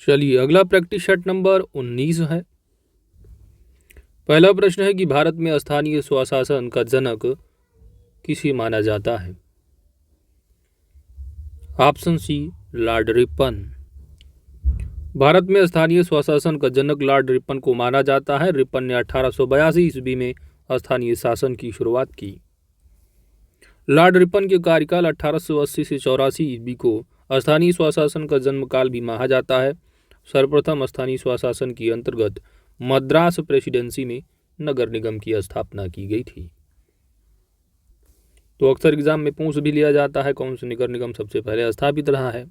चलिए अगला practice set number 19 है। पहला प्रश्न है कि भारत में स्थानीय स्वशासन का जनक किसे माना जाता है? Option C lord Ripon. Bharat में स्थानीय स्वशासन का जनक लॉर्ड रिपन को माना जाता है। रिपन ने 1882 ईस्वी में स्थानीय शासन की शुरुआत की। लॉर्ड रिपन के कार्यकाल 1880 से 84 ईस्वी को स्थानीय स्वशासन का जन्मकाल भी माना जाता है। सर्वप्रथम स्थानीय स्वशासन के अंतर्गत मद्रास प्रेसिडेंसी में नगर निगम की स्थापना की गई थी। तो अक्सर एग्जाम में पूछ भी लिया जाता है कौन सा नगर निगम सबसे पहले स्थापित रहा है।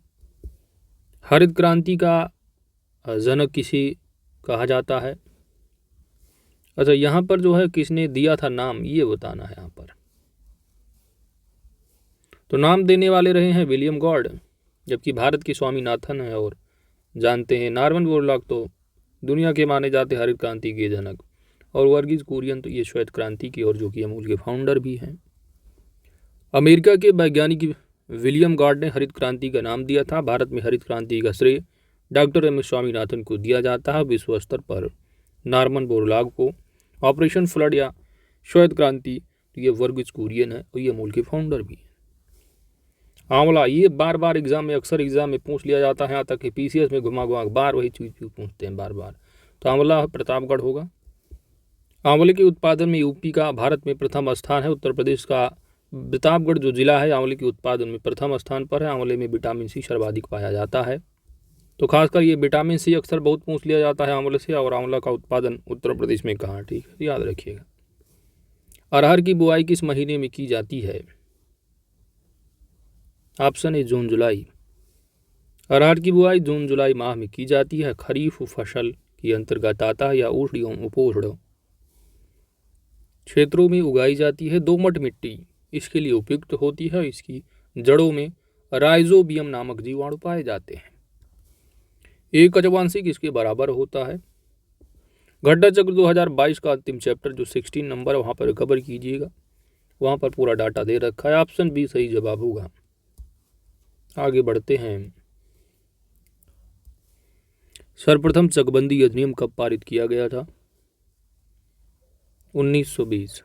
हरित क्रांति का जनक किसे कहा जाता है? अच्छा, यहाँ पर जो है किसने दिया था नाम ये बताना है यहाँ पर। तो नाम देने वाले रहे हैं विलियम गॉड, जबकि भारत के स्वामीनाथन है और जानते हैं नॉर्मन बोरलॉग तो दुनिया के माने जाते हरित क्रांति के जनक, और वर्गीज कुरियन तो ये श्वेत क्रांति की और जो कि अमूल के फाउंडर भी हैं। अमेरिका के वैज्ञानिक विलियम गॉड ने हरित क्रांति का नाम दिया था। भारत में हरित क्रांति का श्रेय डॉक्टर एम एस स्वामीनाथन को दिया जाता है। विश्व स्तर पर नॉर्मन बोरलॉग को ऑपरेशन फ्लड या श्वेत क्रांति तो ये वर्गीज कुरियन है और ये अमूल के फाउंडर भी है। आंवला ये बार बार एग्जाम में अक्सर एग्जाम में पूछ लिया जाता है, यहाँ तक कि पीसीएस में घुमा घुमा बार वही चीज पूछते हैं बार बार। तो आंवला प्रतापगढ़ होगा। आंवले के उत्पादन में यूपी का भारत में प्रथम स्थान है। उत्तर प्रदेश का प्रतापगढ़ जो जिला है आंवले के उत्पादन में प्रथम स्थान पर है। आंवले में विटामिन सी सर्वाधिक पाया जाता है। तो खासकर ये विटामिन सी अक्सर बहुत पूछ लिया जाता है आंवले से। और आंवला का उत्पादन उत्तर प्रदेश में कहाँ? ठीक है, याद रखिएगा। अरहर की बुआई किस महीने में की जाती है? ऑप्शन ए जून जुलाई। अरहर की बुआई जून जुलाई माह में की जाती है। खरीफ फसल के अंतर्गत आता है या उष्ण एवं उपोष्ण क्षेत्रों में उगाई जाती है। दोमट मिट्टी इसके लिए उपयुक्त होती है। इसकी जड़ों में राइजोबियम नामक जीवाणु पाए जाते हैं। एक अचवांशिक इसके बराबर होता है। घटना चक्र 2022 का अंतिम चैप्टर जो 16 नंबर है वहाँ पर कवर कीजिएगा, वहाँ पर पूरा डाटा दे रखा है। ऑप्शन बी सही जवाब होगा। आगे बढ़ते हैं। सर्वप्रथम चकबंदी अधिनियम कब पारित किया गया था? 1920।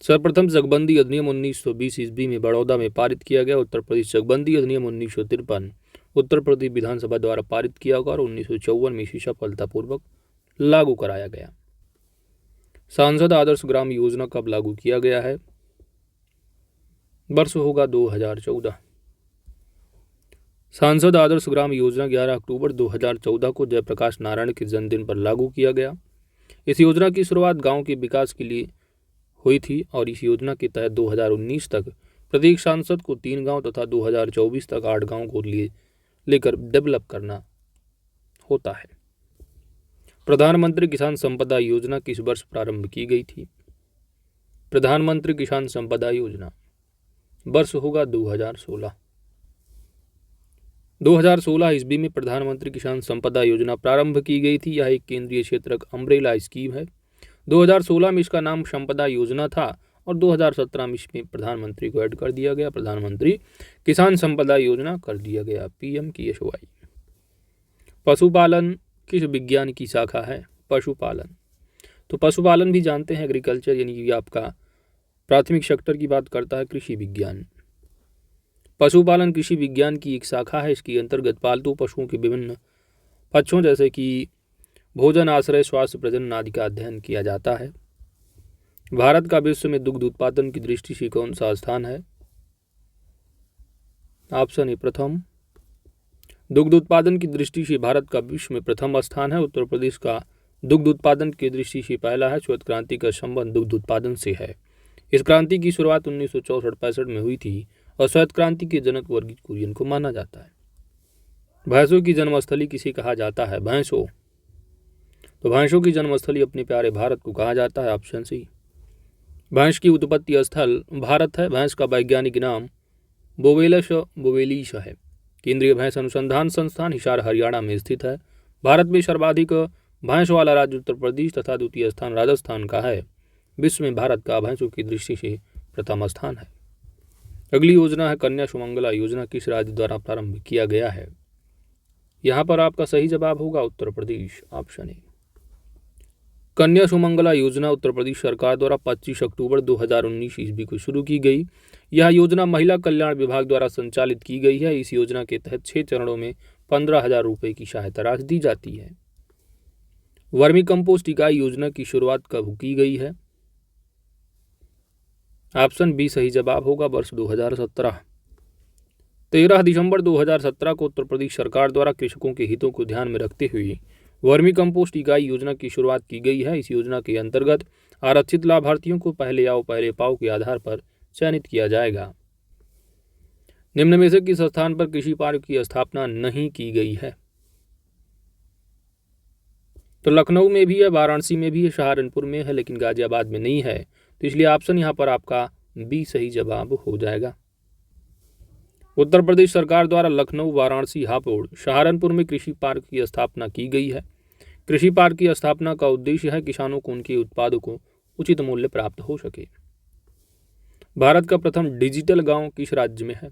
सर्वप्रथम चकबंदी अधिनियम 1920 ईस्वी में बड़ौदा में पारित किया गया। उत्तर प्रदेश चकबंदी अधिनियम 1953 उत्तर प्रदेश विधानसभा द्वारा पारित किया गया और 1954 में इसे सफलतापूर्वक लागू कराया गया। सांसद आदर्श ग्राम योजना कब लागू किया गया है? वर्ष होगा 2014। सांसद आदर्श ग्राम योजना 11 अक्टूबर 2014 को जयप्रकाश नारायण के जन्मदिन पर लागू किया गया। इस योजना की शुरुआत गांव के विकास के लिए हुई थी और इस योजना के तहत 2019 तक प्रत्येक सांसद को 3 गांव तथा 2024 तक 8 गांव को लेकर डेवलप करना होता है। प्रधानमंत्री किसान संपदा योजना किस वर्ष प्रारंभ की गई थी? प्रधानमंत्री किसान संपदा योजना वर्ष होगा 2016। 2016 ईस्वी में प्रधानमंत्री किसान संपदा योजना प्रारंभ की गई थी। यह एक केंद्रीय क्षेत्र अम्ब्रेला स्कीम है। 2016 में इसका नाम संपदा योजना था और 2017 में इसमें प्रधानमंत्री को ऐड कर दिया गया, प्रधानमंत्री किसान संपदा योजना कर दिया गया, PMKSY। पशुपालन किस विज्ञान की शाखा है? पशुपालन। तो पशुपालन भी जानते हैं एग्रीकल्चर, यानी कि आपका प्राथमिक सेक्टर की बात करता है कृषि विज्ञान। पशुपालन कृषि विज्ञान की एक शाखा है। इसके अंतर्गत पालतू पशुओं के विभिन्न पक्षों जैसे कि भोजन, आश्रय, स्वास्थ्य, प्रजनन आदि का अध्ययन किया जाता है। भारत का विश्व में दुग्ध उत्पादन की दृष्टि से कौन सा स्थान है? ऑप्शन ए प्रथम। दुग्ध उत्पादन की दृष्टि से भारत का विश्व में प्रथम स्थान है। उत्तर प्रदेश का दुग्ध उत्पादन की दृष्टि से पहला है। श्वेत क्रांति का संबंध दुग्ध उत्पादन से है। इस क्रांति की शुरुआत 1964-65 में हुई थी और श्वेत क्रांति के जनक वर्गीज कुरियन को माना जाता है। भैंसों की जन्मस्थली किसे कहा जाता है? भैंसों। तो भैंसों की जन्मस्थली अपने प्यारे भारत को कहा जाता है। Option C. भैंस की उत्पत्ति स्थल भारत है। भैंस का वैज्ञानिक नाम बोवेलस बोवेलिस है। केंद्रीय भैंस अनुसंधान संस्थान हिसार हरियाणा में स्थित है। भारत में सर्वाधिक भैंस वाला राज्य उत्तर प्रदेश तथा द्वितीय स्थान राजस्थान का है। विश्व में भारत का भैंसों की दृष्टि से प्रथम स्थान है। अगली योजना है कन्या सुमंगला योजना किस राज्य द्वारा प्रारंभ किया गया है? यहाँ पर आपका सही जवाब होगा उत्तर प्रदेश, ऑप्शन ए। कन्या सुमंगला योजना उत्तर प्रदेश सरकार द्वारा 25 अक्टूबर 2019 ईस्वी को शुरू की गई। यह योजना महिला कल्याण विभाग द्वारा संचालित की गई है। इस योजना के तहत 6 चरणों में 15,000 रुपये की सहायता राशि दी जाती है। वर्मी कंपोस्ट इकाई योजना की शुरुआत कब की गई है? ऑप्शन बी सही जवाब होगा वर्ष 2017। 13 दिसंबर 2017 को उत्तर प्रदेश सरकार द्वारा कृषकों के हितों को ध्यान में रखते हुए वर्मी कंपोस्ट इकाई योजना की शुरुआत की गई है। इस योजना के अंतर्गत आरक्षित लाभार्थियों को पहले आओ पहले पाओ के आधार पर चयनित किया जाएगा। निम्न में से किस स्थान पर कृषि पार्क की स्थापना नहीं की गई है? तो लखनऊ में भी है, वाराणसी में भी है, सहारनपुर में है, लेकिन गाजियाबाद में नहीं है। तो इसलिए ऑप्शन यहाँ पर आपका बी सही जवाब हो जाएगा। उत्तर प्रदेश सरकार द्वारा लखनऊ, वाराणसी, हापुड़, सहारनपुर में कृषि पार्क की स्थापना की गई है। कृषि पार्क की स्थापना का उद्देश्य है किसानों को उनके उत्पादों को उचित मूल्य प्राप्त हो सके। भारत का प्रथम डिजिटल गांव किस राज्य में है?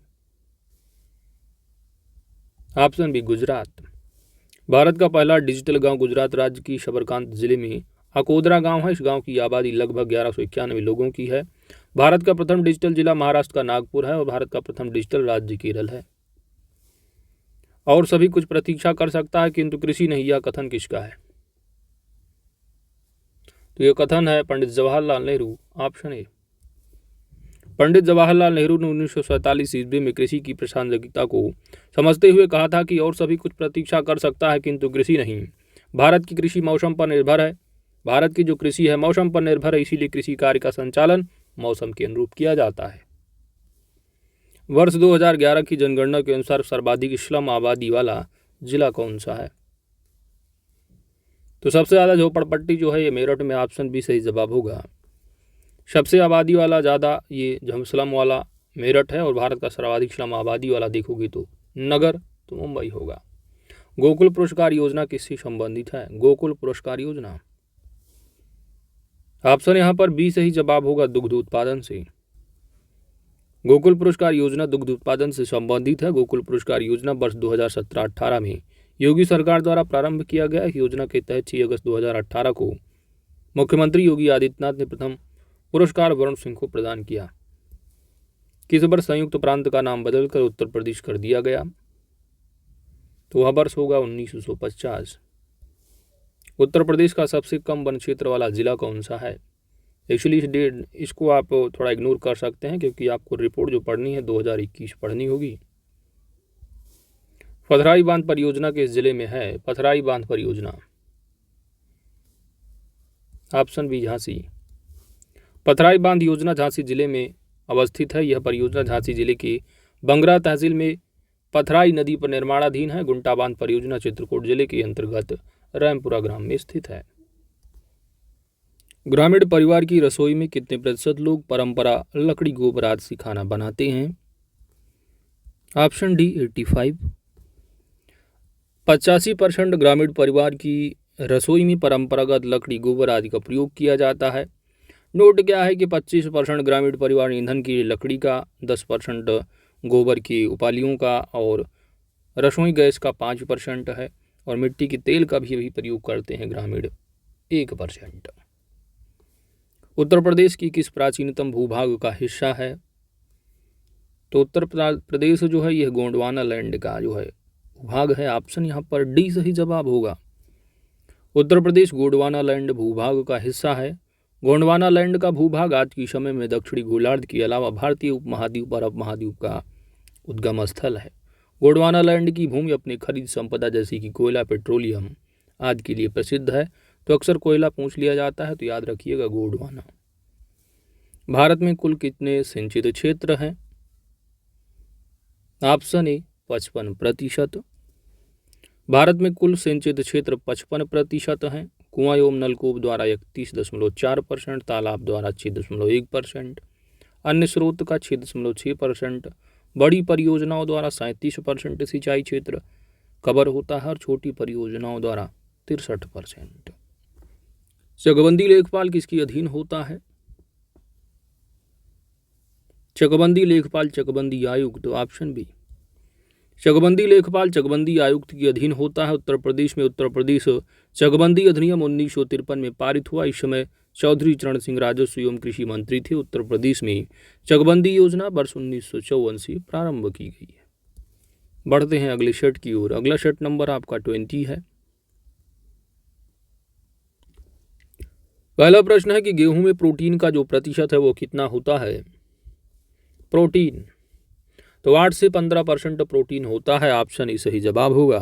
Option B Gujarat. भारत का पहला डिजिटल गांव गुजरात राज्य की सबरकांत जिले में अकोदरा गांव है। इस गांव की आबादी लगभग 1191 लोगों की है। भारत का प्रथम डिजिटल जिला महाराष्ट्र का नागपुर है और भारत का प्रथम डिजिटल राज्य केरल है। और सभी कुछ प्रतीक्षा कर सकता है किंतु कृषि नहीं, यह कथन किसका है? तो यह कथन है पंडित जवाहरलाल नेहरू, ऑप्शन ए। पंडित जवाहरलाल नेहरू ने 1947 ईस्वी में कृषि की प्रासंगिकता को समझते हुए कहा था कि और सभी कुछ प्रतीक्षा कर सकता है किंतु कृषि नहीं। भारत की कृषि मौसम पर निर्भर है। भारत की जो कृषि है मौसम पर निर्भर है, इसीलिए कृषि कार्य का संचालन मौसम के अनुरूप किया जाता है। वर्ष 2011 की जनगणना के अनुसार सर्वाधिक स्लम आबादी वाला जिला कौन सा है? तो सबसे ज़्यादा झोपड़पट्टी जो है ये मेरठ में, ऑप्शन बी सही जवाब होगा। सबसे आबादी वाला ज़्यादा ये स्लम वाला मेरठ है और भारत का सर्वाधिक स्लम आबादी वाला देखोगे तो नगर, तो मुंबई होगा। गोकुल पुरस्कार योजना किससे संबंधित है? गोकुल पुरस्कार योजना, ऑप्शन यहाँ पर बी सही जवाब होगा, दुग्ध उत्पादन से। गोकुल पुरस्कार योजना दुग्ध उत्पादन से संबंधित है। गोकुल पुरस्कार योजना वर्ष 2017-18 में योगी सरकार द्वारा प्रारंभ किया गया। इस योजना के तहत 6 अगस्त 2018 को मुख्यमंत्री योगी आदित्यनाथ ने प्रथम पुरस्कार वरुण सिंह को प्रदान किया। किस वर्ष संयुक्त प्रांत का नाम बदलकर उत्तर प्रदेश कर दिया गया? तो वह वर्ष होगा 1950। उत्तर प्रदेश का सबसे कम वन क्षेत्र वाला जिला कौन सा है? एक्चुअली इसको आप थोड़ा इग्नोर कर सकते हैं क्योंकि आपको रिपोर्ट जो पढ़नी है 2021 पढ़नी होगी। पथराई बांध परियोजना किस जिले में है? पथराई बांध परियोजना, ऑप्शन बी झांसी। पथराई बांध योजना झांसी जिले में अवस्थित है। यह परियोजना झांसी जिले के बंगरा तहसील में पथराई नदी पर निर्माणाधीन है। गुंटा बांध परियोजना चित्रकूट जिले के अंतर्गत रैमपुरा ग्राम में स्थित है। ग्रामीण परिवार की रसोई में कितने प्रतिशत लोग परंपरा लकड़ी गोबर आदि से खाना बनाते हैं? Option D 85। 85% ग्रामीण परिवार की रसोई में परंपरागत लकड़ी गोबर आदि का प्रयोग किया जाता है। नोट क्या है कि 25% ग्रामीण परिवार ईंधन की लकड़ी का, 10% गोबर की उपालियों का और रसोई गैस का 5% है और मिट्टी के तेल का भी प्रयोग करते हैं ग्रामीण 1%। उत्तर प्रदेश की किस प्राचीनतम भूभाग का हिस्सा है? तो उत्तर प्रदेश जो है यह गोंडवाना लैंड का जो है भूभाग है। ऑप्शन यहाँ पर डी सही जवाब होगा। उत्तर प्रदेश गोंडवाना लैंड भूभाग का हिस्सा है। गोंडवाना लैंड का भूभाग आज के समय में दक्षिणी गोलार्ध के अलावा भारतीय उपमहाद्वीप और उपमहाद्वीप का उद्गम स्थल है। गोंडवाना लैंड की भूमि अपनी खनिज संपदा जैसे कि कोयला, पेट्रोलियम आदि के लिए प्रसिद्ध है। तो अक्सर कोयला पूछ लिया जाता है, तो याद रखिएगा गोंडवाना। भारत में कुल कितने सिंचित क्षेत्र हैं? Option A 55%। भारत में कुल सिंचित क्षेत्र 55% हैं। कुआं एवं नलकूप द्वारा 31.4%, तालाब द्वारा 6.1%, अन्य स्रोत का 6.6%, बड़ी परियोजनाओं द्वारा 37% सिंचाई क्षेत्र कवर होता है और छोटी परियोजनाओं द्वारा 63%। चकबंदी लेखपाल किसके अधीन होता है? चकबंदी लेखपाल चकबंदी आयुक्त, ऑप्शन बी। चकबंदी लेखपाल चकबंदी आयुक्त के अधीन होता है। उत्तर प्रदेश में उत्तर प्रदेश चकबंदी अधिनियम 1953 में पारित हुआ। इस समय चौधरी चरण सिंह राजस्व एवं कृषि मंत्री थे। उत्तर प्रदेश में चकबंदी योजना वर्ष 1954 से प्रारंभ की गई है। बढ़ते हैं अगले सेट की ओर। अगला सेट नंबर आपका 20 है। पहला प्रश्न है कि गेहूं में प्रोटीन का जो प्रतिशत है वो कितना होता है। प्रोटीन तो 8 से 15% प्रोटीन होता है। ऑप्शन ई सही जवाब होगा।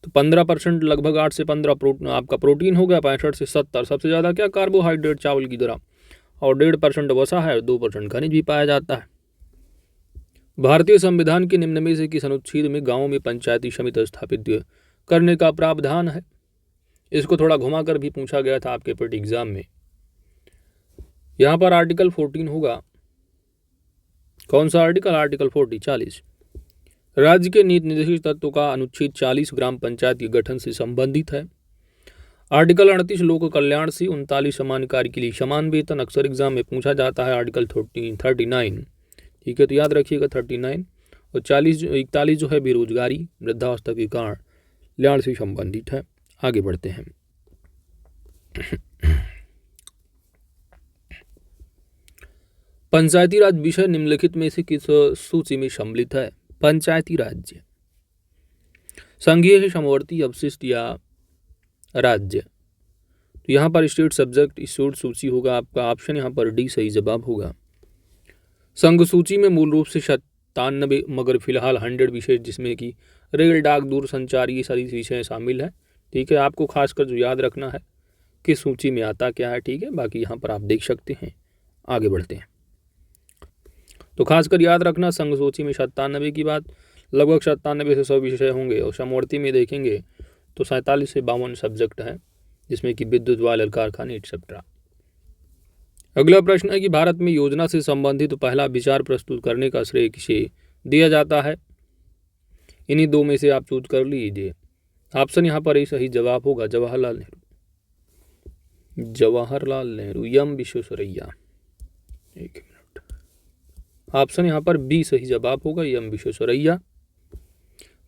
तो 15% लगभग 8 से 15 आपका प्रोटीन हो गया। 65 से 70 सबसे ज़्यादा क्या कार्बोहाइड्रेट चावल की तरह, और 1.5% वसा है और 2% खनिज भी पाया जाता है। भारतीय संविधान के निम्न में से किस अनुच्छेद में गांवों में पंचायती समिति स्थापित करने का प्रावधान है। इसको थोड़ा घुमाकर भी पूछा गया था आपके पेट एग्जाम में। यहाँ पर आर्टिकल 14 होगा। कौन सा आर्टिकल? आर्टिकल 40। राज्य के नीति निर्देशित तत्वों का अनुच्छेद 40 ग्राम पंचायत के गठन से संबंधित है। आर्टिकल 38 लोक कल्याण से 39 समान कार्य के लिए समान वेतन, अक्सर एग्जाम में पूछा जाता है। आर्टिकल 39, ठीक है, तो याद रखिएगा 39। और 41 जो है बेरोजगारी वृद्धावस्था के कारण कल्याण से संबंधित है। आगे बढ़ते हैं। पंचायती राज विषय निम्नलिखित में से किस सूची में सम्मिलित है। पंचायती राज्य संघीय समवर्ती अवशिष्ट या राज्य। तो यहाँ पर स्टेट सब्जेक्ट इश्यूड सूची होगा आपका। ऑप्शन यहाँ पर डी सही जवाब होगा। संघ सूची में मूल रूप से 97 मगर फिलहाल 100 विषय जिसमें कि रेल, डाक, दूरसंचार ये सारी विषय शामिल है। ठीक है, आपको खासकर जो याद रखना है किस सूची में आता क्या है। ठीक है, बाकी यहाँ पर आप देख सकते हैं। आगे बढ़ते हैं। तो खासकर याद रखना संघ सूची में 97 की बात, लगभग 97 से 100 विषय होंगे। और समवर्ती में देखेंगे तो 47 से 52 सब्जेक्ट है जिसमें कि विद्युत, बॉयलर, कारखाने एक्सेट्रा। अगला प्रश्न है कि भारत में योजना से संबंधित पहला विचार प्रस्तुत करने का श्रेय किसे दिया जाता है। इन्हीं दो में से आप चूज कर लीजिए। ऑप्शन यहाँ पर ही सही जवाब होगा जवाहरलाल नेहरू, एम विश्वेश्वरैया। एक मिनट, ऑप्शन यहाँ पर बी सही जवाब होगा, एम विश्वेश्वरैया।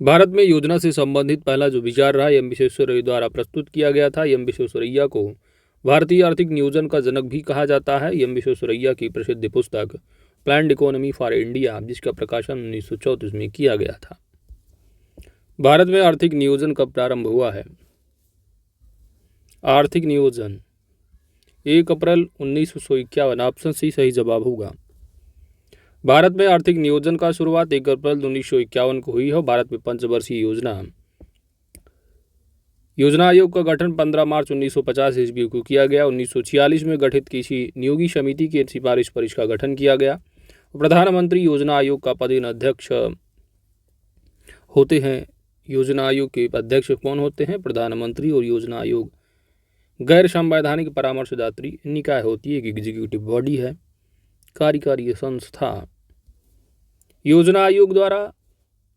भारत में योजना से संबंधित पहला जो विचार रहा एम विश्वेश्वरैया द्वारा प्रस्तुत किया गया था। एम विश्वेश्वरैया को भारतीय आर्थिक नियोजन का जनक भी कहा जाता है। एम विश्वेश्वरैया की प्रसिद्ध पुस्तक प्लान्ड इकोनॉमी फॉर इंडिया, जिसका प्रकाशन 1934 में किया गया था। भारत में आर्थिक नियोजन कब प्रारंभ हुआ है। आर्थिक नियोजन 1 अप्रैल 1951। ऑप्शन सी सही जवाब होगा। भारत में आर्थिक नियोजन का शुरुआत 1 अप्रैल 1951 को हुई है। भारत में पंचवर्षीय योजना आयोग का गठन 15 मार्च 1950 ईस्वी को किया गया। 1946 में गठित किसी नियोगी समिति की सिफारिश पर इसका गठन किया गया। प्रधानमंत्री योजना आयोग का पदेन अध्यक्ष होते हैं। योजना आयोग के अध्यक्ष कौन होते हैं? प्रधानमंत्री। और योजना आयोग गैर संवैधानिक परामर्शदात्री निकाय होती है, एक एग्जीक्यूटिव बॉडी है, कार्यकारी संस्था। योजना आयोग द्वारा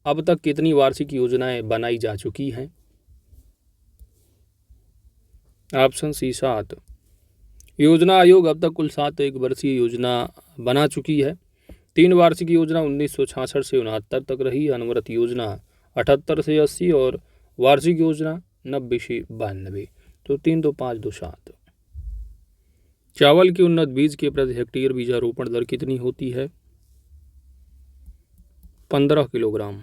अब तक कितनी वार्षिक योजनाएं बनाई जा चुकी हैं? Option C 7। योजना आयोग अब तक कुल 7 एक वर्षीय योजना बना चुकी है। 3 वार्षिक योजना 1966 से 69 तक रही। अनवरत योजना 78 से 80 और वार्षिक योजना 90 से 92। तो 3, 2, 5, 2, 7। चावल के उन्नत बीज के प्रति हेक्टेयर बीजारोपण दर कितनी होती है? 15 किलोग्राम।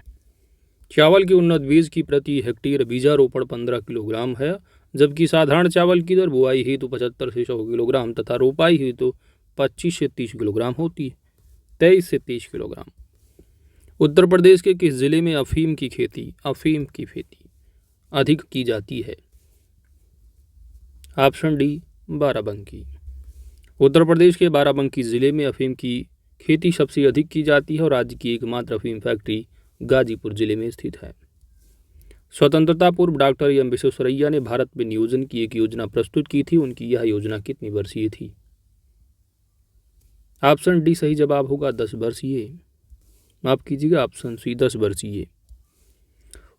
चावल के उन्नत बीज की प्रति हेक्टेयर बीजारोपण 15 किलोग्राम है, जबकि साधारण चावल की दर बुआई हेतु 75 से 100 किलोग्राम तथा रोपाई हेतु 25 से 30 किलोग्राम होती है। 23 से 30 किलोग्राम। उत्तर प्रदेश के किस जिले में अफीम की खेती अधिक की जाती है? Option D Barabanki. उत्तर प्रदेश के बाराबंकी जिले में अफीम की खेती सबसे अधिक की जाती है और राज्य की एकमात्र अफीम फैक्ट्री गाजीपुर जिले में स्थित है। स्वतंत्रता पूर्व डॉक्टर एम विश्वेश्वरैया ने भारत में नियोजन की एक योजना प्रस्तुत की थी। उनकी यह योजना कितनी वर्षीय थी? ऑप्शन डी सही जवाब होगा 10 वर्षीय। माफ कीजिएगा, ऑप्शन सी 10 वर्षीय।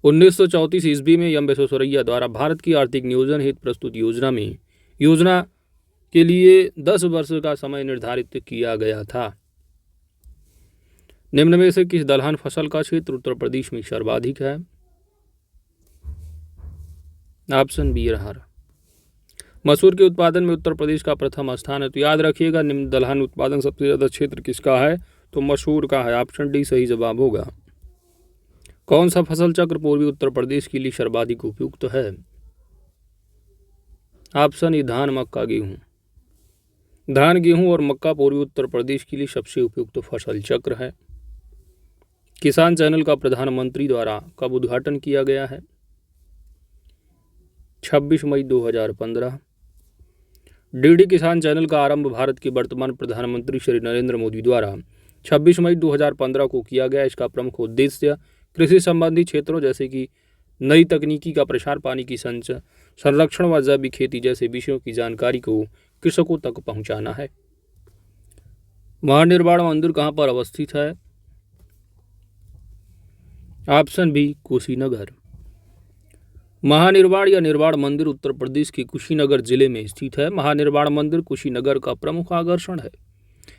1934 ईस्वी में एम विश्वेश्वरैया द्वारा भारत की आर्थिक नियोजन हेतु प्रस्तुत योजना में योजना के लिए 10 वर्ष का समय निर्धारित किया गया था। निम्न में से किस दलहन फसल का क्षेत्र उत्तर प्रदेश में सर्वाधिक है? ऑप्शन बी अरहर। मसूर के उत्पादन में उत्तर प्रदेश का प्रथम स्थान है। तो याद रखिएगा, निम्न दलहन उत्पादन सबसे ज्यादा क्षेत्र किसका है? तो मसूर का है। ऑप्शन डी सही जवाब होगा। कौन सा फसल चक्र पूर्वी उत्तर प्रदेश के लिए सर्वाधिक उपयुक्त है? ऑप्शन ए धान, मक्का, गेहूं। धान, गेहूं और मक्का पूर्वी उत्तर प्रदेश के लिए सबसे उपयुक्त फसल चक्र है। किसान चैनल का प्रधानमंत्री द्वारा कब उद्घाटन किया गया है? 26 मई 2015। डीडी किसान चैनल का आरंभ भारत के वर्तमान प्रधानमंत्री श्री नरेंद्र मोदी द्वारा 26 मई 2015 को किया गया। इसका प्रमुख उद्देश्य कृषि संबंधी क्षेत्रों जैसे कि नई तकनीकी का प्रसार, पानी की संरक्षण व जैविक खेती जैसे विषयों की जानकारी को कृषकों तक पहुंचाना है। महानिर्वाण मंदिर कहाँ पर अवस्थित है? Option B Kushinagar. महानिर्वाण या निर्वाण मंदिर उत्तर प्रदेश के कुशीनगर जिले में स्थित है। महानिर्वाण मंदिर कुशीनगर का प्रमुख आकर्षण है।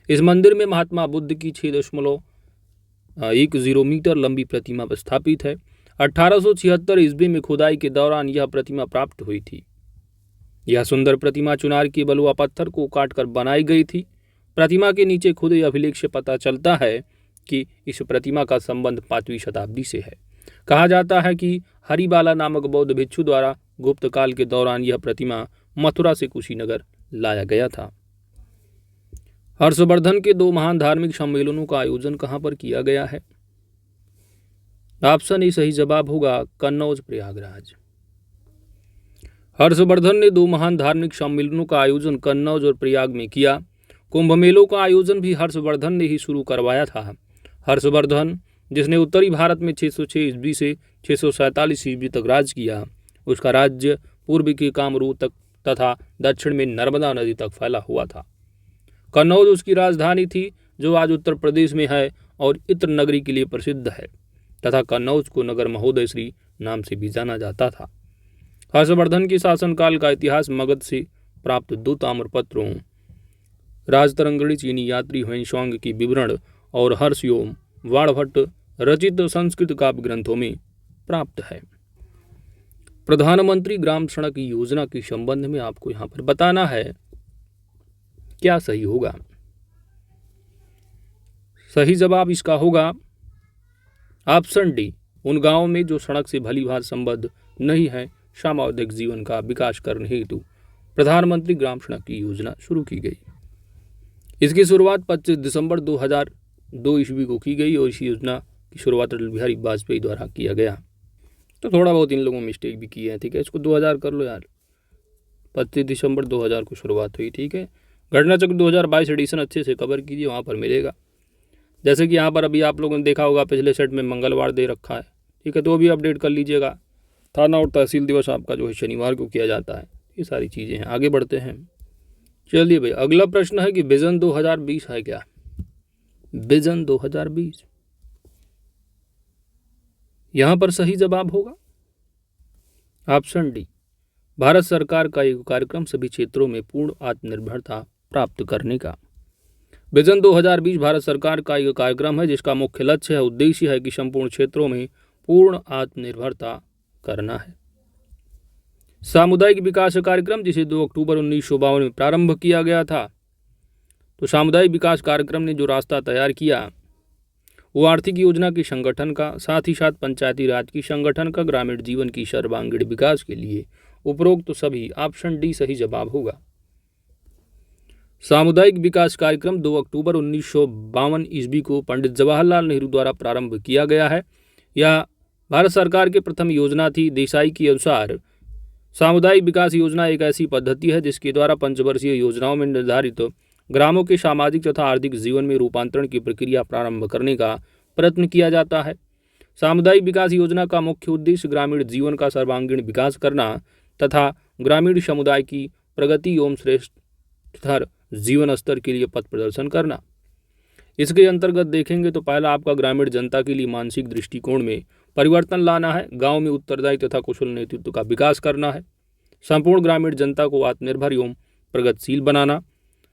इस मंदिर में महात्मा बुद्ध की 6.10 मीटर लंबी प्रतिमा स्थापित है। 1876 ईस्वी में खुदाई के दौरान यह प्रतिमा प्राप्त हुई थी। यह सुंदर प्रतिमा चुनार के बलुआ पत्थर को काटकर बनाई गई थी। प्रतिमा के नीचे खुदे अभिलेख से पता चलता है कि इस प्रतिमा का संबंध 5वीं शताब्दी से है। कहा जाता है कि हरिबाला नामक बौद्ध भिक्षु द्वारा गुप्त काल के दौरान यह प्रतिमा मथुरा से कुशीनगर लाया गया था। हर्षवर्धन के 2 महान धार्मिक सम्मेलनों का आयोजन कहाँ पर किया गया है? ऑप्शन ए सही जवाब होगा, कन्नौज, प्रयागराज। हर्षवर्धन ने 2 महान धार्मिक सम्मेलनों का आयोजन कन्नौज और प्रयाग में किया। कुंभ मेलों का आयोजन भी हर्षवर्धन ने ही शुरू करवाया था। हर्षवर्धन, जिसने उत्तरी भारत में 606 ईस्वी से 647 ईस्वी तक राज किया, उसका राज्य पूर्व के कामरूप तक तथा दक्षिण में नर्मदा नदी तक फैला हुआ था। कन्नौज उसकी राजधानी थी, जो आज उत्तर प्रदेश में है और इत्र नगरी के लिए प्रसिद्ध है तथा कन्नौज को नगर महोदय श्री नाम से भी जाना जाता था। हर्षवर्धन के शासनकाल का इतिहास मगध से प्राप्त 2 ताम्रपत्रों, राजतरंगिणी चीनी यात्री हुएनसांग की विवरण और हर्षयोम वाणभट्ट रचित संस्कृत काव्य ग्रंथों में प्राप्त है। प्रधानमंत्री ग्राम सड़क योजना के संबंध में आपको यहाँ पर बताना है क्या सही होगा। सही जवाब इसका होगा ऑप्शन डी, उन गांवों में जो सड़क से भली भांति संबद्ध नहीं है, सामाजिक जीवन का विकास करने हेतु प्रधानमंत्री ग्राम सड़क योजना शुरू की गई। इसकी शुरुआत 25 दिसंबर 2002 ईस्वी को की गई और इस योजना की शुरुआत अटल बिहारी वाजपेयी द्वारा किया गया। तो थोड़ा बहुत इन लोगों मिस्टेक भी की है, ठीक है, इसको 2000 कर लो यार। 25 दिसंबर 2000 को शुरुआत हुई, ठीक है। घटना चक्र 2022 एडिशन अच्छे से कवर कीजिए, वहाँ पर मिलेगा। जैसे कि यहाँ पर अभी आप लोगों ने देखा होगा पिछले सेट में मंगलवार दे रखा है, ठीक है, तो भी अपडेट कर लीजिएगा। थाना और तहसील दिवस आपका जो है शनिवार को किया जाता है। ये सारी चीज़ें हैं। आगे बढ़ते हैं। चलिए भाई, अगला प्रश्न है कि विजन 2020 है क्या? विजन 2020 यहाँ पर सही जवाब होगा ऑप्शन डी, भारत सरकार का एक कार्यक्रम सभी क्षेत्रों में पूर्ण आत्मनिर्भरता प्राप्त करने का। विजन 2020 भारत सरकार का एक कार्यक्रम है जिसका मुख्य लक्ष्य है, उद्देश्य है कि संपूर्ण क्षेत्रों में पूर्ण आत्मनिर्भरता करना है। सामुदायिक विकास कार्यक्रम, जिसे 2 अक्टूबर 1952 में प्रारंभ किया गया था, तो सामुदायिक विकास कार्यक्रम ने जो रास्ता तैयार किया वो आर्थिक योजना की संगठन का, साथ ही साथ पंचायती राज की संगठन का, ग्रामीण जीवन की सर्वांगीण विकास के लिए उपरोक्त तो सभी। ऑप्शन डी सही जवाब होगा। सामुदायिक विकास कार्यक्रम 2 अक्टूबर 1952 ईस्वी को पंडित जवाहरलाल नेहरू द्वारा प्रारंभ किया गया है। यह भारत सरकार की प्रथम योजना थी। देसाई के अनुसार सामुदायिक विकास योजना एक ऐसी पद्धति है जिसके द्वारा पंचवर्षीय योजनाओं में निर्धारित ग्रामों के सामाजिक तथा आर्थिक जीवन में रूपांतरण की प्रक्रिया प्रारंभ करने का प्रयत्न किया जाता है। सामुदायिक विकास योजना का मुख्य उद्देश्य ग्रामीण जीवन का सर्वांगीण विकास करना तथा ग्रामीण समुदाय की प्रगति एवं श्रेष्ठतर जीवन स्तर के लिए पथ प्रदर्शन करना। इसके अंतर्गत देखेंगे तो पहला आपका ग्रामीण जनता के लिए मानसिक दृष्टिकोण में परिवर्तन लाना है। गांव में उत्तरदायी तथा कुशल नेतृत्व का विकास करना है। संपूर्ण ग्रामीण जनता को आत्मनिर्भर एवं प्रगतिशील बनाना,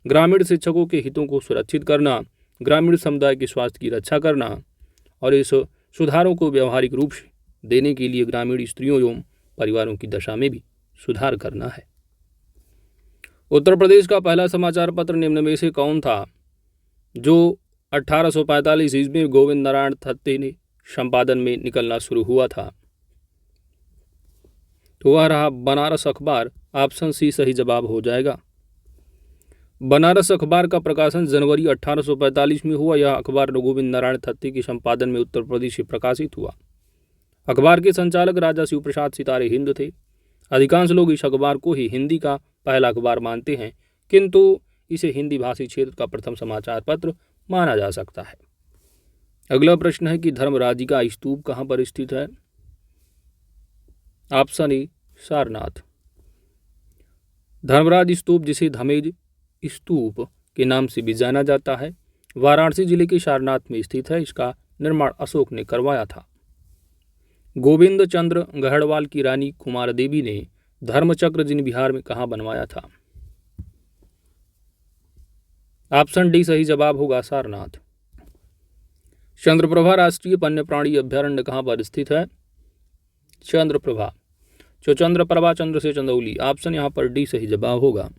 ग्रामीण शिक्षकों के हितों को सुरक्षित करना, ग्रामीण समुदाय के स्वास्थ्य की रक्षा करना और इस सुधारों को व्यवहारिक रूप से देने के लिए ग्रामीण स्त्रियों एवं परिवारों की दशा में भी सुधार करना है। उत्तर प्रदेश का पहला समाचार पत्र निम्न में से कौन था जो 1845 ईस्वी में गोविंद नारायण थत्ते ने संपादन में निकलना शुरू हुआ था? तो वह रहा बनारस अखबार। ऑप्शन सी सही जवाब हो जाएगा। बनारस अखबार का प्रकाशन जनवरी 1845 में हुआ। यह अखबार गोविंद नारायण थत्ते के संपादन में उत्तर प्रदेश से प्रकाशित हुआ। अखबार के संचालक राजा शिव प्रसाद सितारे हिंद थे। अधिकांश लोग इस अखबार को ही हिंदी का पहला अखबार मानते हैं, किंतु इसे हिंदी भाषी क्षेत्र का प्रथम समाचार पत्र माना जा सकता है। अगला प्रश्न है कि धर्मराज का स्तूप कहाँ पर स्थित है? Option A Sarnath. धर्मराज स्तूप, जिसे धमेज स्तूप के नाम से भी जाना जाता है, वाराणसी जिले के सारनाथ में स्थित है। इसका निर्माण अशोक ने करवाया था। गोविंद चंद्र गढ़वाल की रानी कुमार देवी ने धर्मचक्र जिन बिहार में कहाँ बनवाया था? ऑप्शन डी सही जवाब होगा, सारनाथ। चंद्रप्रभा राष्ट्रीय वन्य प्राणी अभ्यारण्य कहाँ पर स्थित है? चंद्रप्रभा। जो चंद्रप्रभा, चंद्र से चंदौली, ऑप्शन यहाँ पर डी सही जवाब होगा।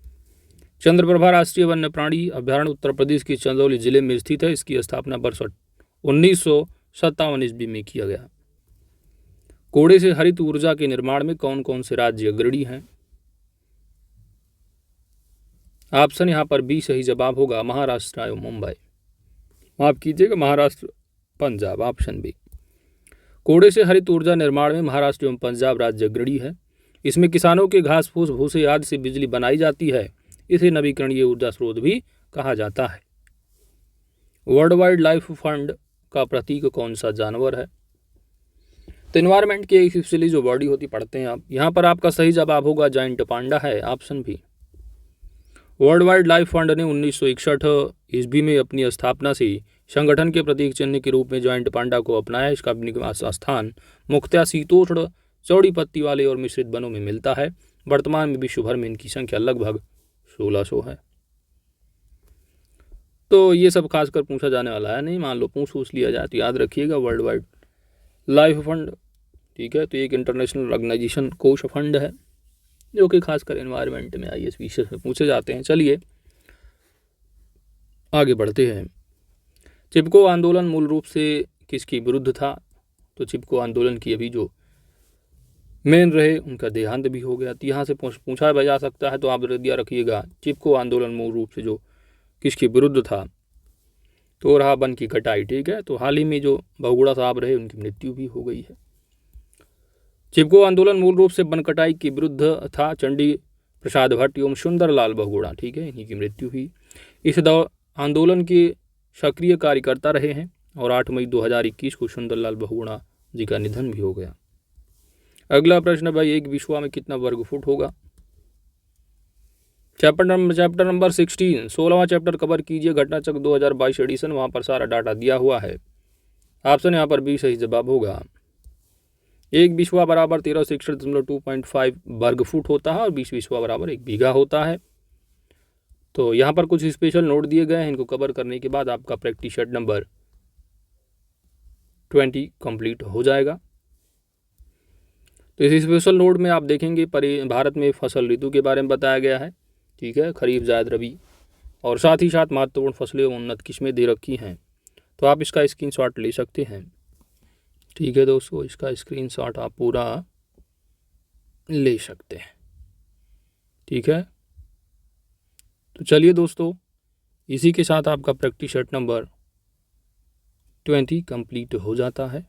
चंद्रप्रभा राष्ट्रीय वन्य प्राणी अभ्यारण्य उत्तर प्रदेश के चंदौली जिले में स्थित है। इसकी स्थापना वर्ष 1957 ईस्वी में किया गया। कोड़े से हरित ऊर्जा के निर्माण में कौन कौन से राज्य अग्रणी हैं? ऑप्शन यहाँ पर बी सही जवाब होगा, महाराष्ट्र एवं मुंबई। माफ कीजिएगा, महाराष्ट्र पंजाब, ऑप्शन बी। कोड़े से हरित ऊर्जा निर्माण में महाराष्ट्र एवं पंजाब राज्य अग्रणी है। इसमें किसानों के घास फूस भूसे आदि से बिजली बनाई जाती है। इसे नवीकरणीय ऊर्जा स्रोत भी कहा जाता है। वर्ल्ड वाइड लाइफ फंड का प्रतीक कौन सा जानवर है? तो एनवायरमेंट की स्पेशली जो बॉडी होती पढ़ते हैं आप, यहाँ पर आपका सही जवाब होगा जायंट पांडा है, ऑप्शन भी। वर्ल्ड वाइड लाइफ फंड ने 1961 ईस्वी में अपनी स्थापना से संगठन के प्रतीक चिन्ह के रूप में जायंट पांडा को अपनाया। इसका निवास स्थान मुख्यतः शीतोष्ण चौड़ी पत्ती वाले और मिश्रित वनों में मिलता है। वर्तमान में विश्व भर में इनकी संख्या लगभग 1600 है। तो ये सब खासकर पूछा जाने वाला है नहीं, मान लो पूछ लिया जाए तो याद रखिएगा वर्ल्ड वाइड लाइफ फंड, ठीक है। तो एक इंटरनेशनल ऑर्गेनाइजेशन कोष फंड है जो कि खासकर एनवायरनमेंट में IAS विषय में पूछे जाते हैं। चलिए आगे बढ़ते हैं। चिपको आंदोलन मूल रूप से किसके विरुद्ध था? तो चिपको आंदोलन की अभी जो मेन रहे उनका देहांत भी हो गया। तो यहाँ से पूछा जा सकता है, तो आप दिया रखिएगा चिपको आंदोलन मूल रूप से जो किसके विरुद्ध था? तो रहा वन की कटाई, ठीक है। तो हाल ही में जो बहुगुणा साहब रहे उनकी मृत्यु भी हो गई है। चिपको आंदोलन मूल रूप से वन कटाई के विरुद्ध था। चंडी प्रसाद भट्ट एवं सुंदरलाल बहुगुणा, ठीक है, इन्हीं की मृत्यु हुई। इस आंदोलन के सक्रिय कार्यकर्ता रहे हैं और 8 मई 2021 को सुंदरलाल बहुगुणा जी का निधन भी हो गया। अगला प्रश्न भाई, एक विश्वा में कितना वर्ग फुट होगा? चैप्टर नंबर 16, 16वां चैप्टर कवर कीजिए, घटनाचक्र 2022 एडिशन, वहाँ पर सारा डाटा दिया हुआ है। ऑप्शन यहाँ पर बी सही जवाब होगा। एक विश्वा बराबर 1366.25 वर्ग फुट होता है और 20 विश्वा बराबर 1 बीघा होता है। तो यहाँ पर कुछ स्पेशल नोट दिए गए हैं, इनको कवर करने के बाद आपका प्रैक्टिस सेट नंबर 20 कंप्लीट हो जाएगा। तो इस स्पेशल नोट में आप देखेंगे भारत में फसल ऋतु के बारे में बताया गया है, ठीक है, खरीफ, जायद, रबी, और साथ ही साथ महत्वपूर्ण फसलें और उन्नत किस्में दे रखी हैं। तो आप इसका स्क्रीनशॉट ले सकते हैं, ठीक है दोस्तों, इसका स्क्रीनशॉट आप पूरा ले सकते हैं, ठीक है। तो चलिए दोस्तों, इसी के साथ आपका प्रैक्टिस सेट नंबर 20 कंप्लीट हो जाता है।